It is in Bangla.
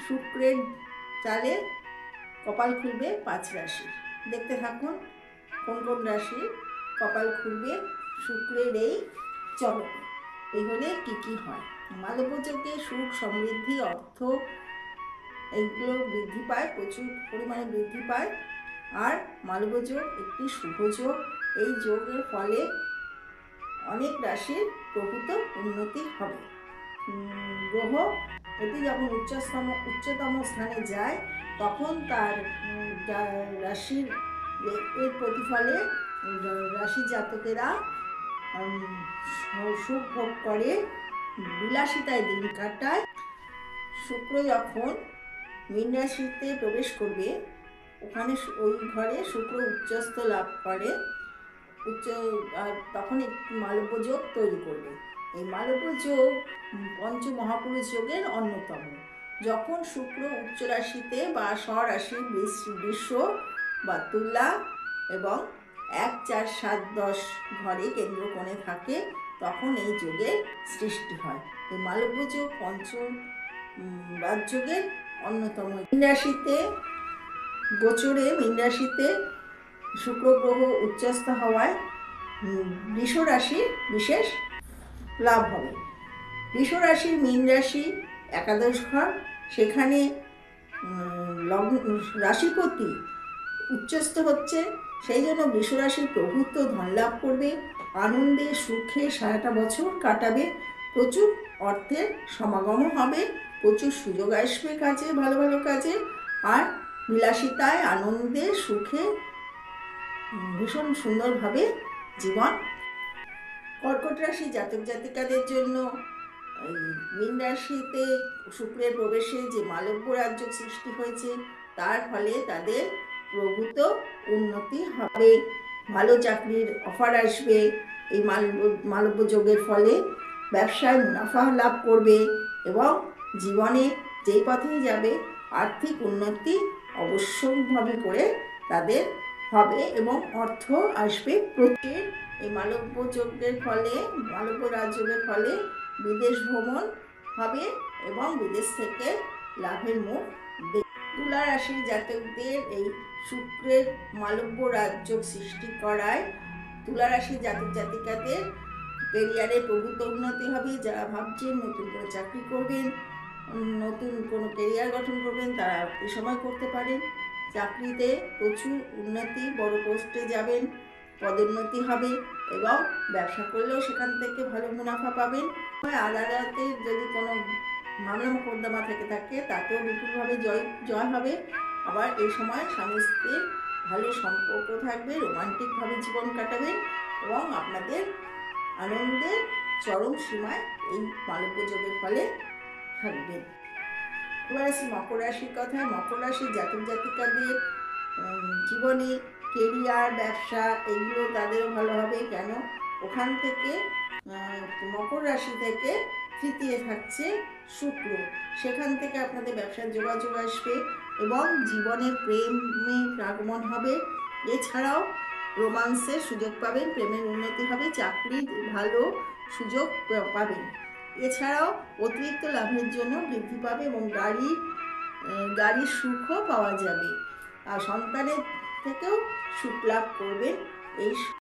শুক্রের চালে কপাল খুলবে ৫ রাশি। দেখতে থাকুন কোন কোন রাশি কপাল খুলবে শুক্রের এই চলনে। এই হলে কি কি হয়। মালব্যযোগে সুখ, সমৃদ্ধি, অর্থ এইগুলো বৃদ্ধি পায়, প্রচুর পরিমাণে বৃদ্ধি পায়। আর মালব্যযোগ একটি শুভ যোগ। এই যোগের ফলে অনেক রাশির প্রভূত উন্নতি হবে। গ্রহ এটি যখন উচ্চতম স্থানে যায় তখন তার রাশির এর প্রতিফলে রাশি জাতকেরা সুখ ভোগ করে, বিলাসিতায় দিন কাটায়। শুক্র যখন মীন রাশিতে প্রবেশ করবে, ওখানে ওই ঘরে শুক্র উচ্চস্থ লাভ করে, তখন একটি মালব্য যোগ তৈরি করবে। এই মালব্য যোগ পঞ্চ মহাপুরুষ যোগের অন্যতম। যখন শুক্র উচ্চ রাশিতে বা স্বরাশি বৃষ বা তুলা এবং ১, ৪, ৭, ১০ ঘরে কেন্দ্রকোণে থাকে, তখন এই যোগের সৃষ্টি হয়। এই মালব্য যোগ পঞ্চ রাজযোগের অন্যতম। মীন রাশিতে গোচরে মীন রাশিতে শুক্র গ্রহ উচ্চস্থ হওয়ায় বৃষ রাশির বিশেষ লাভ হবে। বৃষ রাশির মীন রাশি একাদশ ঘর, সেখানে রাশিপতি উচ্চস্থ হচ্ছে, সেই জন্য বৃষ রাশির প্রভুত্ব ধন লাভ করবে, আনন্দে সুখে সারাটা বছর কাটাবে, প্রচুর অর্থের সমাগমও হবে, প্রচুর সুযোগ আসবে কাজে, ভালো ভালো কাজে, আর বিলাসিতায় আনন্দে সুখে ভীষণ সুন্দরভাবে জীবন। কর্কট রাশি জাতক জাতিকাদের জন্য মীন রাশিতে শুক্রের প্রবেশে যে মালব্য রাজ্য সৃষ্টি হয়েছে, তার ফলে তাদের প্রভূত উন্নতি হবে, ভালো চাকরির অফার আসবে। এই মালব্য যোগের ফলে ব্যবসায় মুনাফা লাভ করবে এবং জীবনে যেই পথেই যাবে আর্থিক উন্নতি অবশ্যভাবে করে তাদের হবে এবং অর্থ আসবে প্রচুর। এই মালব্য যোগের ফলে, মালব্য রাজযোগের ফলে বিদেশ ভ্রমণ হবে এবং বিদেশ থেকে লাভের মুখ দেখবে। তুলা রাশির জাতকদের এই শুক্রের মালব্য রাজযোগ সৃষ্টি করায় তুলা রাশির জাতক জাতিকাদের ক্যারিয়ারে প্রভূত উন্নতি হবে। যারা ভাবছেন নতুন কোনো চাকরি করবেন, নতুন কোনো ক্যারিয়ার গঠন করবেন, তারা এই সময় করতে পারেন। চাকরিতে প্রচুর উন্নতি, বড় পোস্টে যাবেন, পদোন্নতি হবে এবং ব্যবসা করলেও সেখান থেকে ভালো মুনাফা পাবেন। আদালতে যদি কোনো মামলা মোকদ্দমা থেকে থাকে তাতেও বিপুলভাবে জয় হবে। আবার এই সময় স্বামী স্ত্রীর ভালো সম্পর্ক থাকবে, রোমান্টিকভাবে জীবন কাটাবেন এবং আপনাদের আনন্দের চরম সীমায় এই মালব্য যোগের ফলে থাকবেন। এবার আসি মকর রাশির কথায়। মকর রাশির জাতক জাতিকাদের জীবনে কেরিয়ার, ব্যবসা এইগুলো তাদেরও ভালো হবে। কেন? ওখান থেকে মকর রাশি থেকে তৃতীয় থাকছে শুক্র, সেখান থেকে আপনাদের ব্যবসার যোগাযোগ আসবে এবং জীবনে প্রেমের আগমন হবে। এছাড়াও রোমান্সের সুযোগ পাবেন, প্রেমের উন্নতি হবে, চাকরির ভালো সুযোগ পাবেন। এছাড়াও অতিরিক্ত লাভের জন্য বৃদ্ধি পাবে এবং গাড়ির সুখও পাওয়া যাবে। আর সন্তানের থেকেও সুখ লাভ করবেন। এই